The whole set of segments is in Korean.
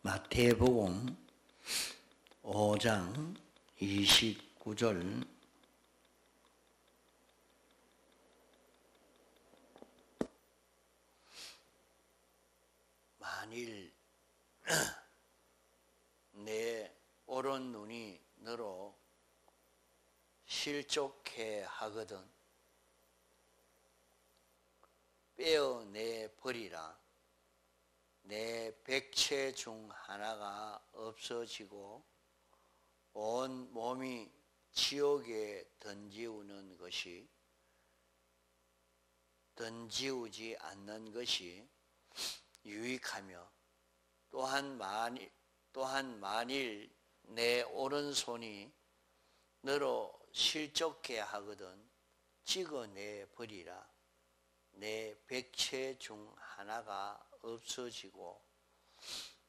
마태복음 5장 29절 만일 내 오른 눈이 너로 실족해 하거든 빼어내 버리라. 내 백체 중 하나가 없어지고 온 몸이 지옥에 던지우지 않는 것이 유익하며 또한 만일 내 오른손이 너로 실족해 하거든 찍어내 버리라. 내 백체 중 하나가 없어지고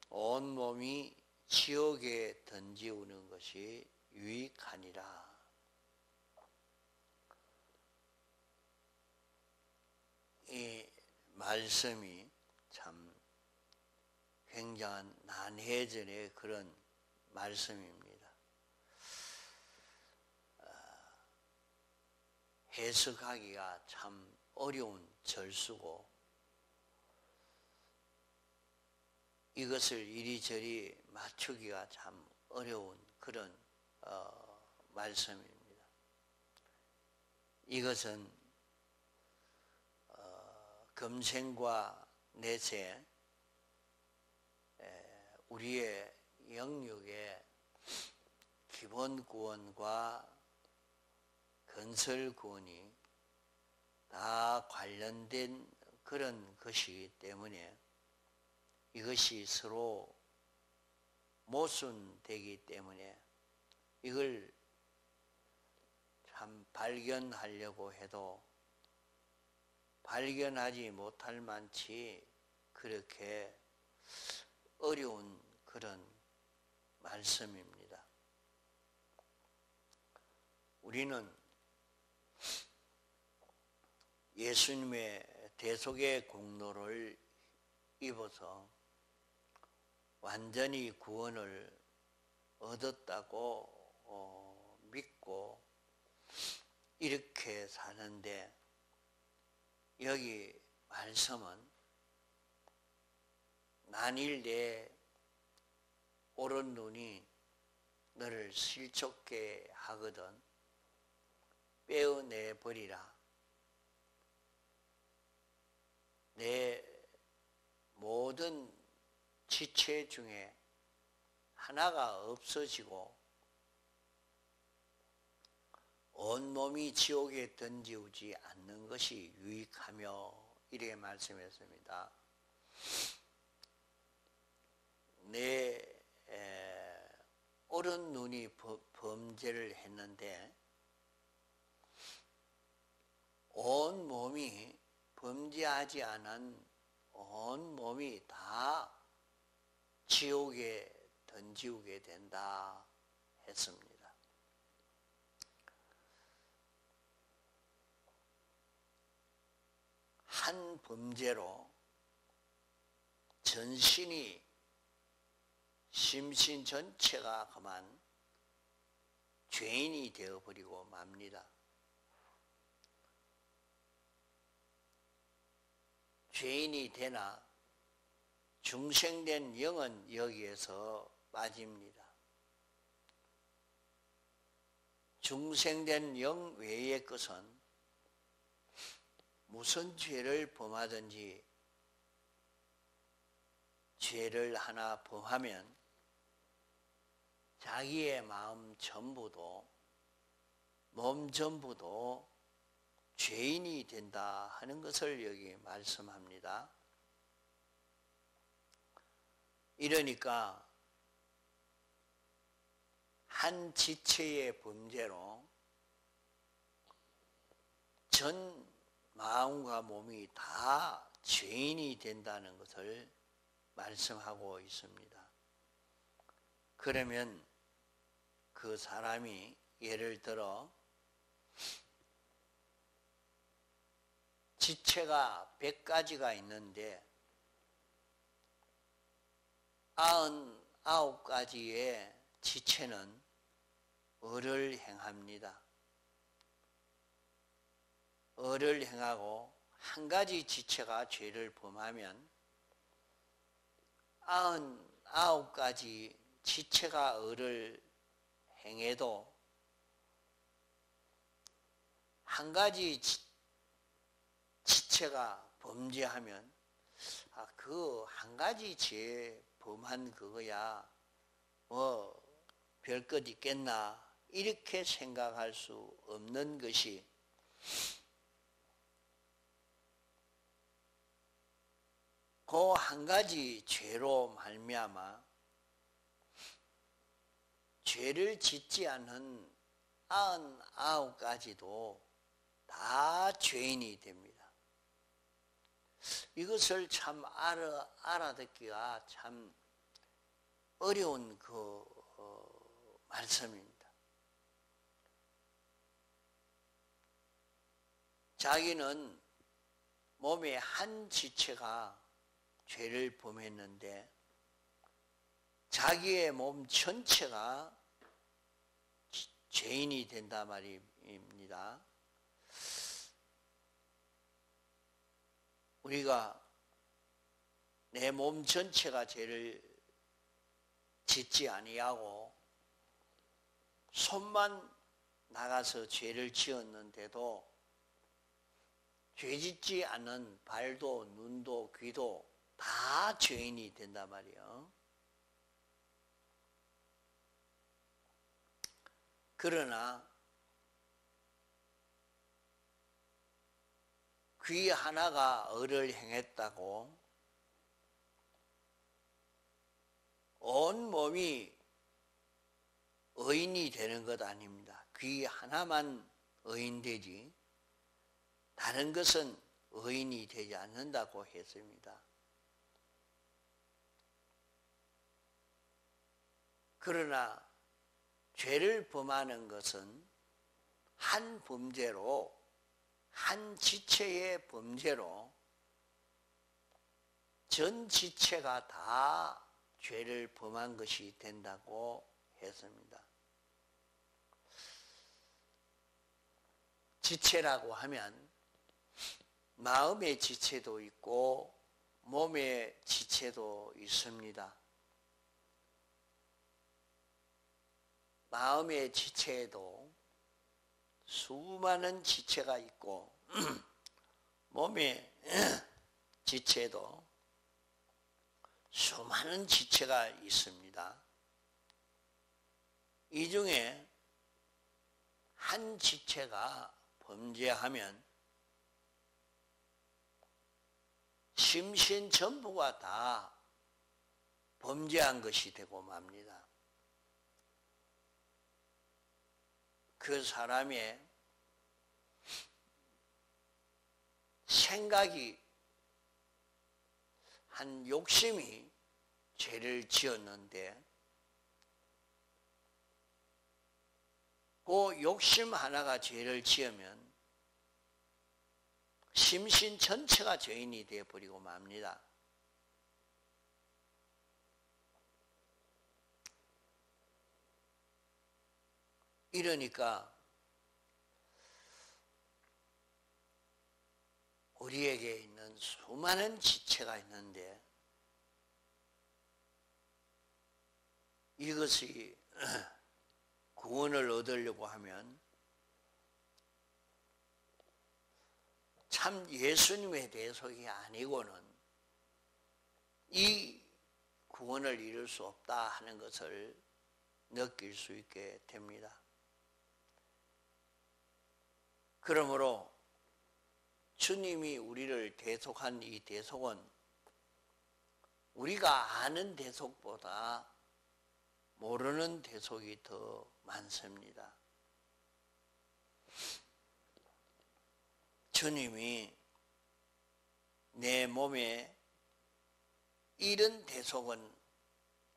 온 몸이 지옥에 던지우는 것이 유익하니라. 이 말씀이 참 굉장한 난해전의 그런 말씀입니다. 해석하기가 참 어려운 절수고 이것을 이리저리 맞추기가 참 어려운 그런 말씀입니다. 이것은 금생과 내세 우리의 영육의 기본 구원과 건설 구원이 다 관련된 그런 것이기 때문에 이것이 서로 모순되기 때문에 이걸 참 발견하려고 해도 발견하지 못할 만치 그렇게 어려운 그런 말씀입니다. 우리는 예수님의 대속의 공로를 입어서 완전히 구원을 얻었다고 믿고 이렇게 사는데 여기 말씀은 만일 내 오른 눈이 너를 실족게 하거든 빼어내 버리라. 내 모든 지체 중에 하나가 없어지고 온몸이 지옥에 던지우지 않는 것이 유익하며 이렇게 말씀했습니다. 내 오른 눈이 범죄를 했는데 온 몸이 범죄하지 않은 온 몸이 다 지옥에 던지우게 된다 했습니다. 한 범죄로 전신이 심신 전체가 그만 죄인이 되어버리고 맙니다. 죄인이 되나 중생된 영은 여기에서 빠집니다. 중생된 영 외의 것은 무슨 죄를 범하든지 죄를 하나 범하면 자기의 마음 전부도 몸 전부도 죄인이 된다 하는 것을 여기 말씀합니다. 이러니까 한 지체의 범죄로 전 마음과 몸이 다 죄인이 된다는 것을 말씀하고 있습니다. 그러면 그 사람이 예를 들어 지체가 100가지가 있는데 99가지의 지체는 을을 행합니다. 을을 행하고 한 가지 지체가 죄를 범하면 99가지 지체가 을을 행해도 한 가지 지체가 범죄하면 그 한 가지 죄 범한 그거야 뭐 별것 있겠나 이렇게 생각할 수 없는 것이 그 한 가지 죄로 말미암아 죄를 짓지 않은 99가지도 다 죄인이 됩니다. 이것을 참 알아듣기가 참 어려운 말씀입니다. 자기는 몸의 한 지체가 죄를 범했는데 자기의 몸 전체가 죄인이 된단 말입니다. 우리가 내 몸 전체가 죄를 짓지 아니하고 손만 나가서 죄를 지었는데도 죄 짓지 않은 발도 눈도 귀도 다 죄인이 된단 말이에요. 그러나 귀 하나가 을을 행했다고 온 몸이 의인이 되는 것 아닙니다. 귀 하나만 의인되지 다른 것은 의인이 되지 않는다고 했습니다. 그러나 죄를 범하는 것은 한 범죄로 한 지체의 범죄로 전 지체가 다 죄를 범한 것이 된다고 했습니다. 지체라고 하면 마음의 지체도 있고 몸의 지체도 있습니다. 마음의 지체에도 수많은 지체가 있고 몸의 지체에도 수많은 지체가 있습니다. 이 중에 한 지체가 범죄하면 심신 전부가 다 범죄한 것이 되고 맙니다. 그 사람의 생각이 한 욕심이 죄를 지었는데 그 욕심 하나가 죄를 지으면 심신 전체가 죄인이 되어버리고 맙니다. 이러니까 우리에게 있는 수많은 지체가 있는데 이것이 구원을 얻으려고 하면 참 예수님의 대속이 아니고는 이 구원을 이룰 수 없다 하는 것을 느낄 수 있게 됩니다. 그러므로 주님이 우리를 대속한 이 대속은 우리가 아는 대속보다 모르는 대속이 더 많습니다. 주님이 내 몸에 이런 대속은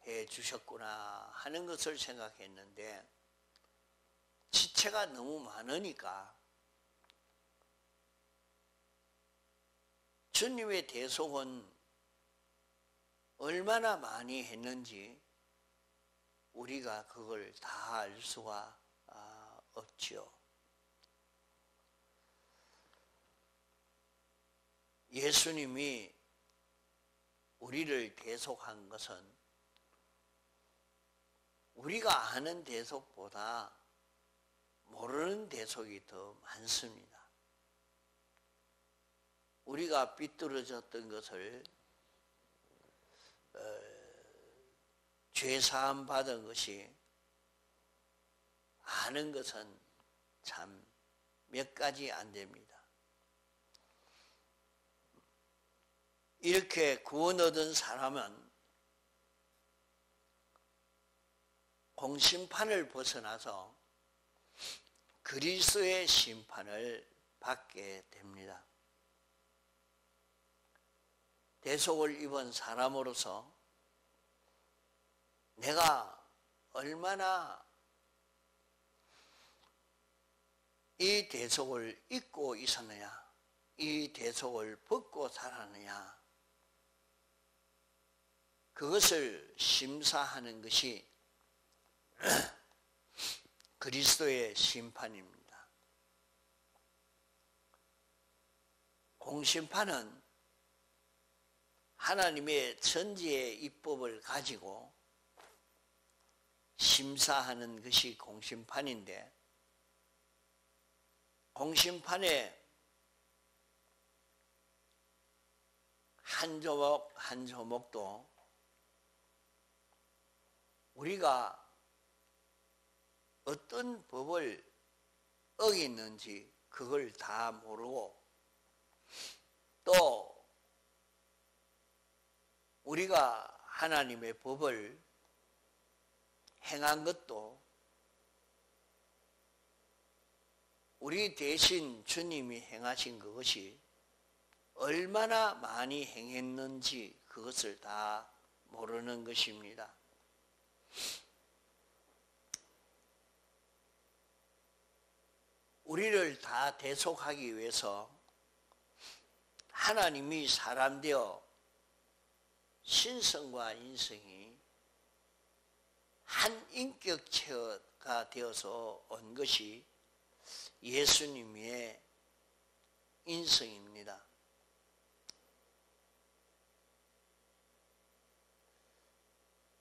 해 주셨구나 하는 것을 생각했는데 지체가 너무 많으니까 주님의 대속은 얼마나 많이 했는지 우리가 그걸 다 알 수가 없지요. 예수님이 우리를 대속한 것은 우리가 아는 대속보다 모르는 대속이 더 많습니다. 우리가 삐뚤어졌던 것을 죄사함 받은 것이 아는 것은 참 몇 가지 안 됩니다. 이렇게 구원 얻은 사람은 공심판을 벗어나서 그리스도의 심판을 받게 됩니다. 대속을 입은 사람으로서 내가 얼마나 이 대속을 잊고 있었느냐, 이 대속을 벗고 살았느냐, 그것을 심사하는 것이 그리스도의 심판입니다. 공심판은 하나님의 천지의 입법을 가지고 심사하는 것이 공심판인데, 공심판의 한 조목 한 조목도 우리가 어떤 법을 어겼는지 그걸 다 모르고, 또 우리가 하나님의 법을 행한 것도 우리 대신 주님이 행하신 그것이 얼마나 많이 행했는지 그것을 다 모르는 것입니다. 우리를 다 대속하기 위해서 하나님이 사람 되어 신성과 인성이 한 인격체가 되어서 온 것이 예수님의 인성입니다.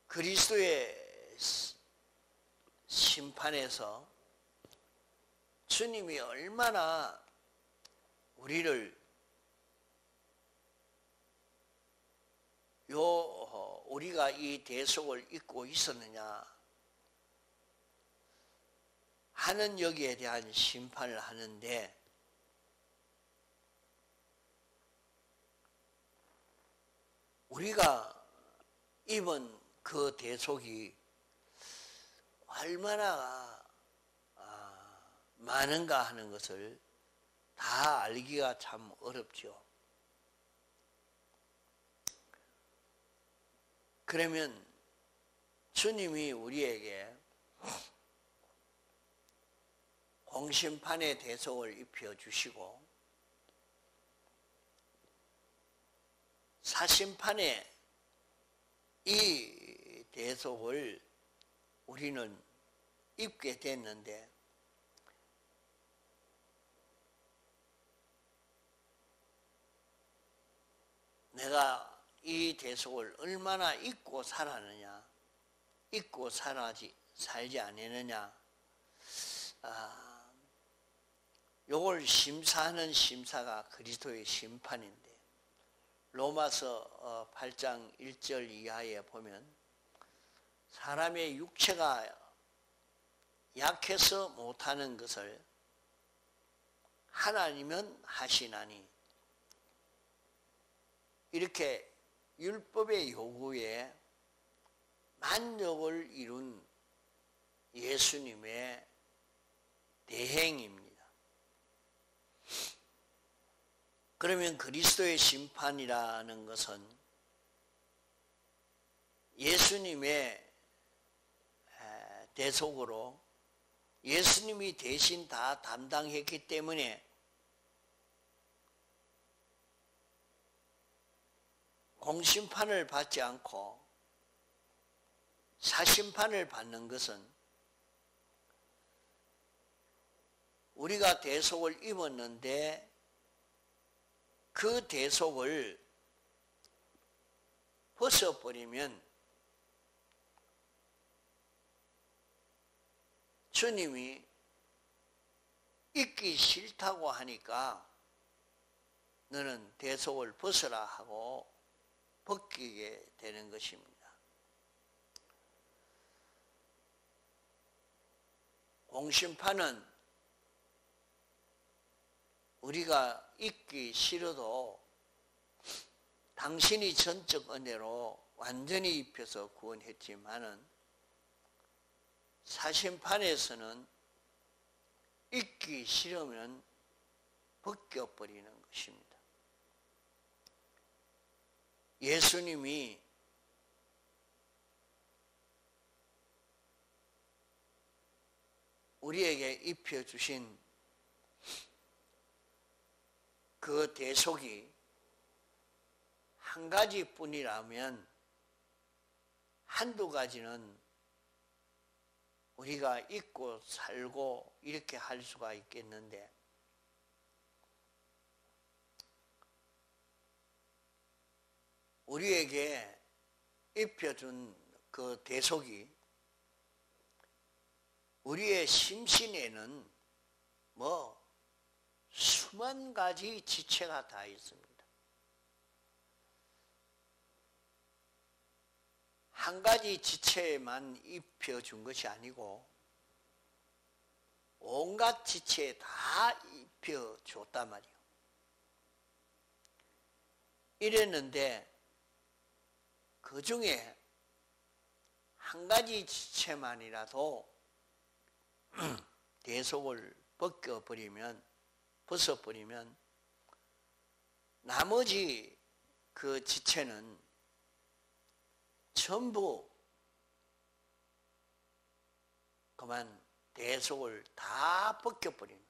그리스도의 심판에서 주님이 얼마나 우리를 우리가 이 대속을 잊고 있었느냐 하는 여기에 대한 심판을 하는데, 우리가 입은 그 대속이 얼마나 많은가 하는 것을 다 알기가 참 어렵죠. 그러면 주님이 우리에게 공심판의 대속을 입혀주시고 사심판의 이 대속을 우리는 입게 됐는데, 내가 이 대속을 얼마나 잊고 살았느냐, 잊고 살지 않았느냐, 요걸 심사하는 심사가 그리스도의 심판인데, 로마서 8장 1절 이하에 보면 사람의 육체가 약해서 못하는 것을 하나님은 하시나니, 이렇게 율법의 요구에 만족을 이룬 예수님의 대행입니다. 그러면 그리스도의 심판이라는 것은 예수님의 대속으로 예수님이 대신 다 담당했기 때문에 공심판을 받지 않고 사심판을 받는 것은 우리가 대속을 입었는데 그 대속을 벗어버리면 주님이 잊기 싫다고 하니까 너는 대속을 벗어라 하고 벗기게 되는 것입니다. 공심판은 우리가 잊기 싫어도 당신이 전적 은혜로 완전히 입혀서 구원했지만은 사심판에서는 잊기 싫으면 벗겨버리는 것입니다. 예수님이 우리에게 입혀주신 그 대속이 한 가지뿐이라면 한두 가지는 우리가 잊고 살고 이렇게 할 수가 있겠는데 우리에게 입혀준 그 대속이 우리의 심신에는 수만 가지 지체가 다 있습니다. 한 가지 지체에만 입혀준 것이 아니고 온갖 지체에 다 입혀줬단 말이에요. 이랬는데 그 중에 한 가지 지체만이라도 대속을 벗어버리면 나머지 그 지체는 전부 그만 대속을 다 벗겨버리는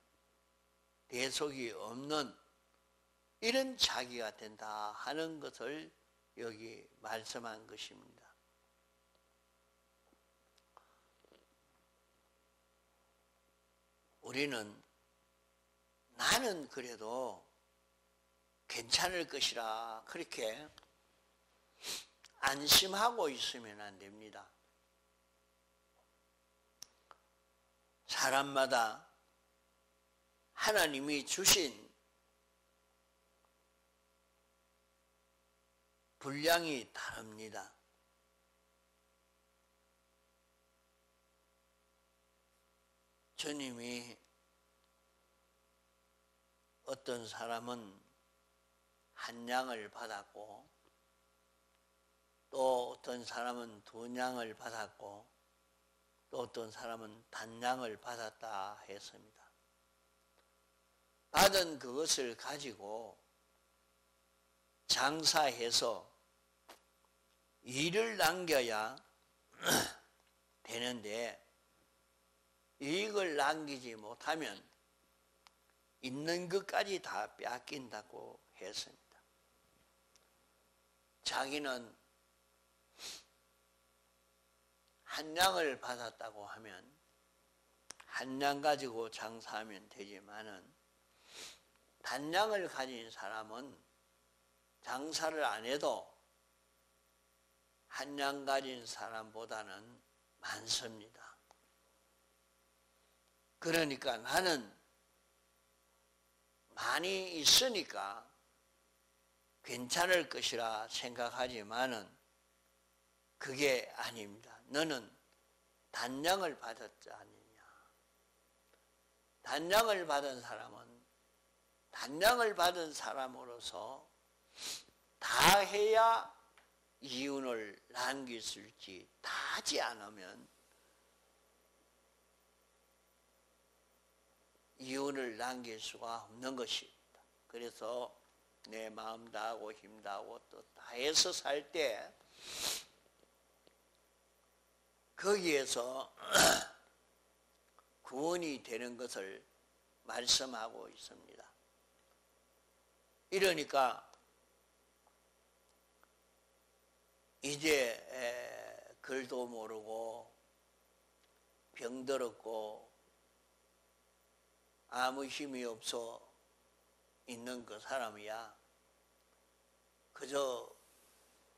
대속이 없는 이런 자기가 된다 하는 것을 여기 말씀한 것입니다. 우리는 나는 그래도 괜찮을 것이라 그렇게 안심하고 있으면 안 됩니다. 사람마다 하나님이 주신 분량이 다릅니다. 주님이 어떤 사람은 한 양을 받았고 또 어떤 사람은 두 양을 받았고 또 어떤 사람은 단양을 받았다 했습니다. 받은 그것을 가지고 장사해서 이익을 남겨야 되는데 이익을 남기지 못하면 있는 것까지 다 빼앗긴다고 했습니다. 자기는 한 양을 받았다고 하면 한 양 가지고 장사하면 되지만은 단양을 가진 사람은 장사를 안 해도 한 양 가진 사람보다는 많습니다. 그러니까 나는 많이 있으니까 괜찮을 것이라 생각하지만은 그게 아닙니다. 너는 단양을 받았지 않느냐. 단양을 받은 사람은 단양을 받은 사람으로서 다 해야 이윤을 남길 수 있지 다 하지 않으면 이윤을 남길 수가 없는 것입니다. 그래서 내 마음 다하고 힘 다하고 또 다해서 살 때 거기에서 구원이 되는 것을 말씀하고 있습니다. 이러니까 이제 글도 모르고 병들었고 아무 힘이 없어 있는 그 사람이야 그저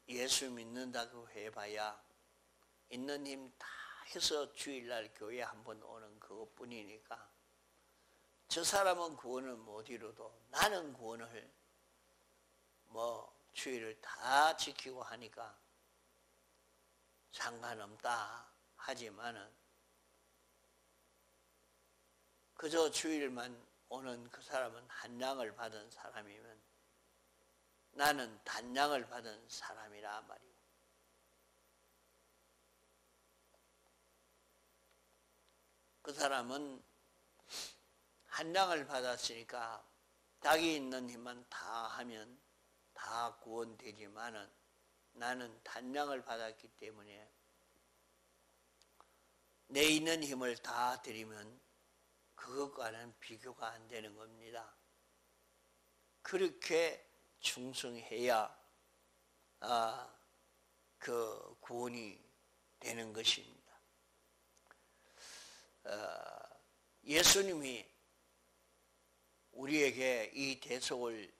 예수 믿는다고 해봐야 있는 힘 다 해서 주일날 교회 한번 오는 그것뿐이니까 저 사람은 구원을 못 이루도 나는 구원을 주일을 다 지키고 하니까 상관없다 하지만은 그저 주일만 오는 그 사람은 한량을 받은 사람이면 나는 단량을 받은 사람이라 말이오. 그 사람은 한량을 받았으니까 자기 있는 힘만 다 하면 다 구원되지만은 나는 단량을 받았기 때문에 내 있는 힘을 다 드리면 그것과는 비교가 안 되는 겁니다. 그렇게 충성해야 그 구원이 되는 것입니다. 예수님이 우리에게 이 대속을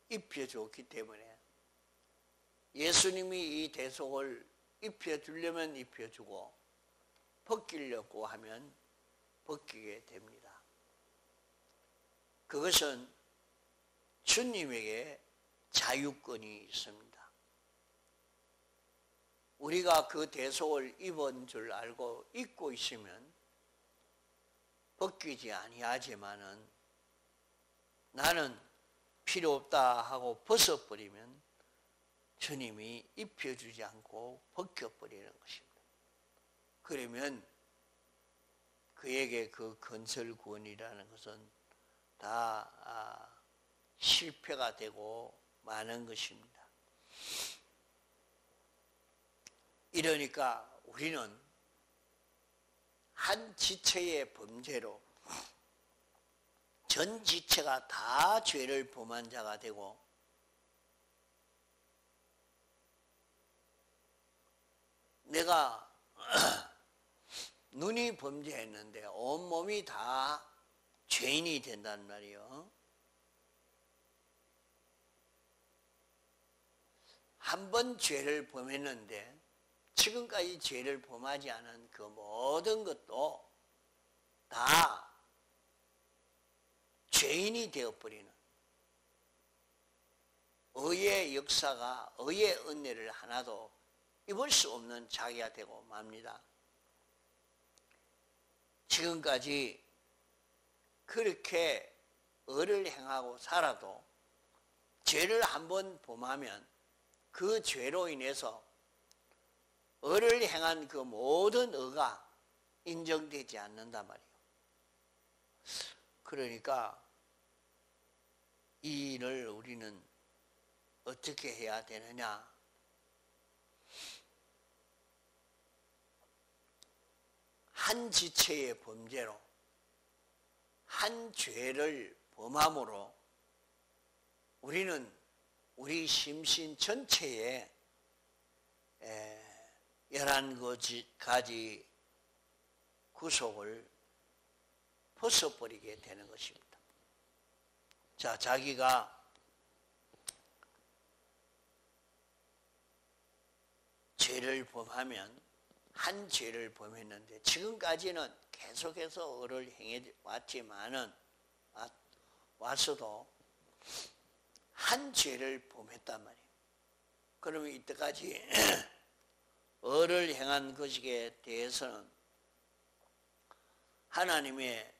입혀줬기 때문에 예수님이 이 대속을 입혀주려면 입혀주고 벗기려고 하면 벗기게 됩니다. 그것은 주님에게 자유권이 있습니다. 우리가 그 대속을 입은 줄 알고 입고 있으면 벗기지 아니하지만은 나는 필요 없다 하고 벗어버리면 주님이 입혀주지 않고 벗겨버리는 것입니다. 그러면 그에게 그 건설 구원이라는 것은 다 실패가 되고 마는 것입니다. 이러니까 우리는 한 지체의 범죄로 전 지체가 다 죄를 범한 자가 되고 내가 눈이 범죄했는데 온몸이 다 죄인이 된단 말이에요. 한 번 죄를 범했는데 지금까지 죄를 범하지 않은 그 모든 것도 다 죄인이 되어버리는 의의 역사가 의의 은혜를 하나도 입을 수 없는 자기가 되고 맙니다. 지금까지 그렇게 의를 행하고 살아도 죄를 한번 범하면 그 죄로 인해서 의를 행한 그 모든 의가 인정되지 않는단 말이에요. 그러니까 이 일을 우리는 어떻게 해야 되느냐? 한 지체의 범죄로 한 죄를 범함으로 우리는 우리 심신 전체에 11가지 구속을 벗어버리게 되는 것입니다. 자, 자기가 죄를 범하면 한 죄를 범했는데 지금까지는 계속해서 의를 행해 왔지만은 와서도 한 죄를 범했단 말이에요. 그러면 이때까지 의를 행한 것에 대해서는 하나님의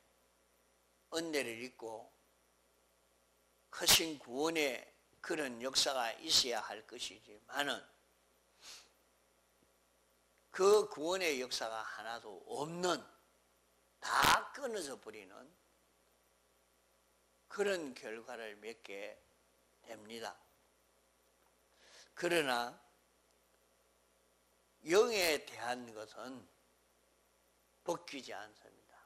은혜를 입고 크신 구원의 그런 역사가 있어야 할 것이지만은 그 구원의 역사가 하나도 없는 다 끊어져 버리는 그런 결과를 맺게 됩니다. 그러나 영에 대한 것은 벗기지 않습니다.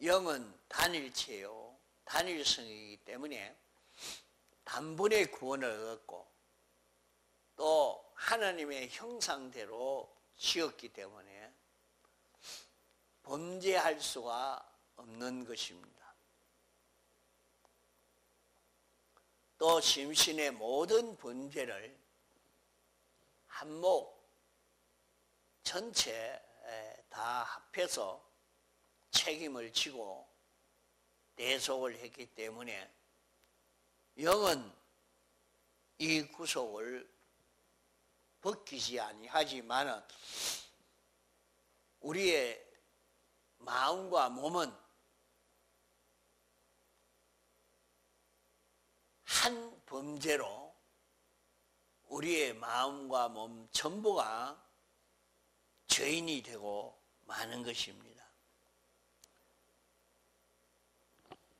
영은 단일체요, 단일성이기 때문에 단번에 구원을 얻었고 또 하나님의 형상대로 지었기 때문에 범죄할 수가 없는 것입니다. 또 심신의 모든 범죄를 한몫 전체 다 합해서 책임을 지고 대속을 했기 때문에 영은 이 구속을 벗기지 아니하지만 우리의 마음과 몸은 한 범죄로 우리의 마음과 몸 전부가 죄인이 되고 마는 것입니다.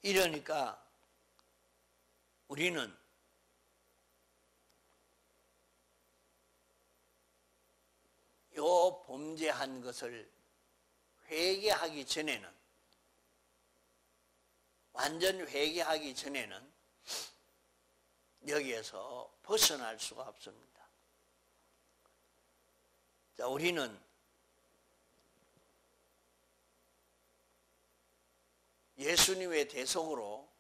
이러니까 우리는 요 범죄한 것을 회개하기 전에는, 완전 회개하기 전에는 여기에서 벗어날 수가 없습니다. 자, 우리는 예수님의 대속으로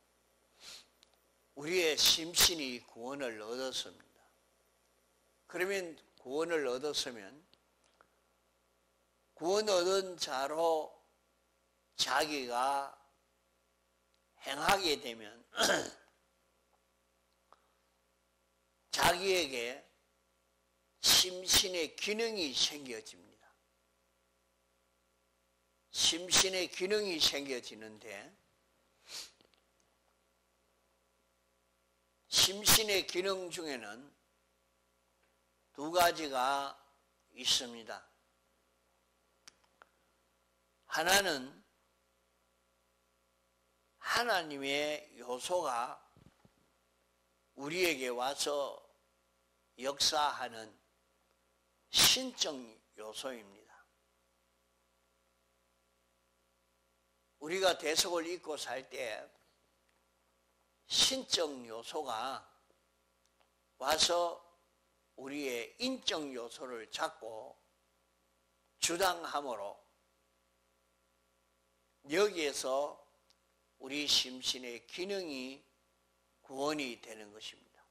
우리의 심신이 구원을 얻었습니다. 그러면 구원을 얻었으면 구원 얻은 자로 자기가 행하게 되면 자기에게 심신의 기능이 생겨집니다. 심신의 기능이 생겨지는데 심신의 기능 중에는 두 가지가 있습니다. 하나는 하나님의 요소가 우리에게 와서 역사하는 신적 요소입니다. 우리가 대속을 입고 살 때 신적 요소가 와서 우리의 인적 요소를 잡고 주당함으로 여기에서 우리 심신의 기능이 구원이 되는 것입니다.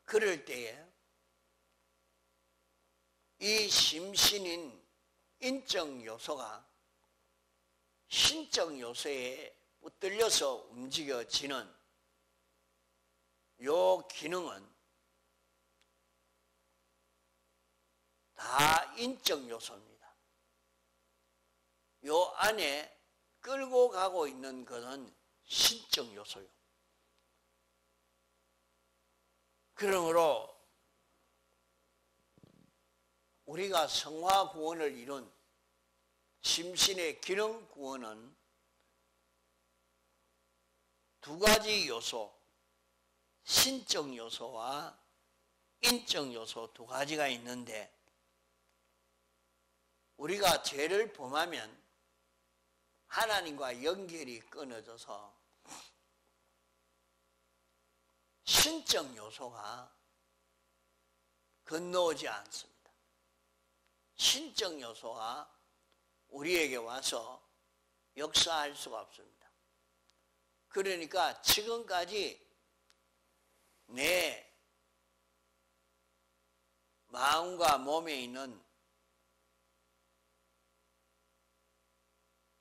그럴 때에 이 심신인 인적 요소가 신적 요소에 붙들려서 움직여지는 요 기능은 다 인적 요소입니다. 요 안에 끌고 가고 있는 것은 신적 요소요. 그러므로 우리가 성화 구원을 이룬 심신의 기능 구원은 두 가지 요소, 신적 요소와 인적 요소 두 가지가 있는데 우리가 죄를 범하면 하나님과 연결이 끊어져서 신적 요소가 건너오지 않습니다. 신적 요소가 우리에게 와서 역사할 수가 없습니다. 그러니까 지금까지 내 마음과 몸에 있는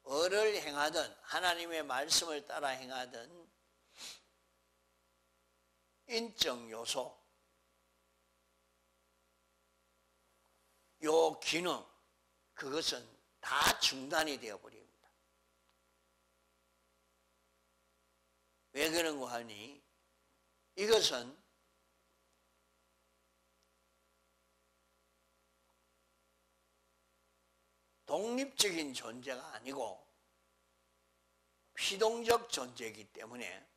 어를 행하든 하나님의 말씀을 따라 행하든 인적 요소, 요 기능, 그것은 다 중단이 되어버립니다. 왜 그런고 하니 이것은 독립적인 존재가 아니고 피동적 존재이기 때문에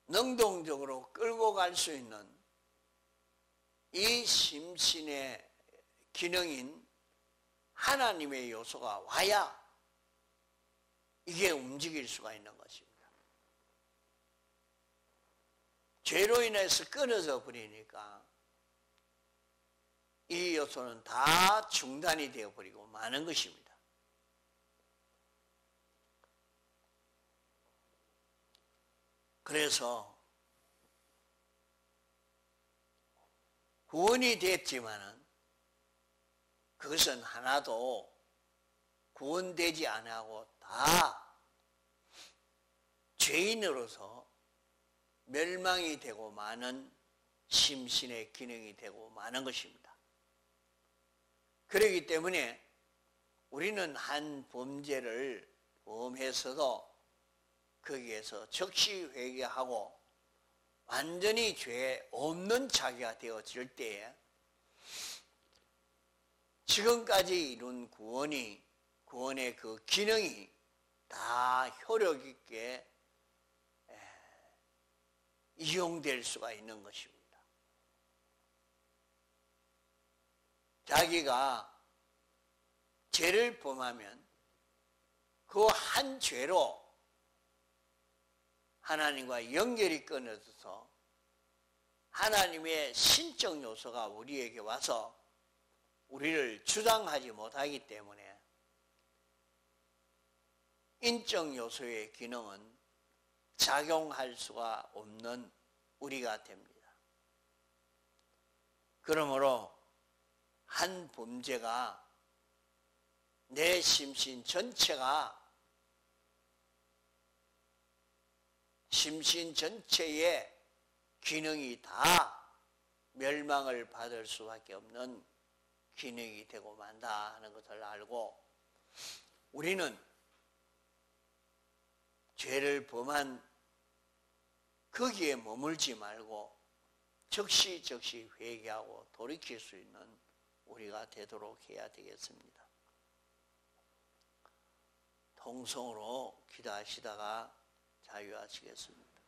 능동적으로 끌고 갈 수 있는 이 심신의 기능인 하나님의 요소가 와야 이게 움직일 수가 있는 것입니다. 죄로 인해서 끊어져 버리니까 이 요소는 다 중단이 되어버리고 마는 것입니다. 그래서 구원이 됐지만은 그것은 하나도 구원되지 않고 다 죄인으로서 멸망이 되고 마는 심신의 기능이 되고 마는 것입니다. 그렇기 때문에 우리는 한 범죄를 범해서도 거기에서 즉시 회개하고 완전히 죄 없는 자기가 되어질 때에 지금까지 이룬 구원의 그 기능이 다 효력 있게 이용될 수가 있는 것입니다. 자기가 죄를 범하면 그 한 죄로 하나님과 연결이 끊어져서 하나님의 신적 요소가 우리에게 와서 우리를 주장하지 못하기 때문에 인적 요소의 기능은 작용할 수가 없는 우리가 됩니다. 그러므로 한 범죄가 내 심신 전체가 심신 전체의 기능이 다 멸망을 받을 수밖에 없는 기능이 되고 만다 하는 것을 알고 우리는 죄를 범한 거기에 머물지 말고 즉시 회개하고 돌이킬 수 있는 우리가 되도록 해야 되겠습니다. 통성으로 기도하시다가 자유하시겠습니다.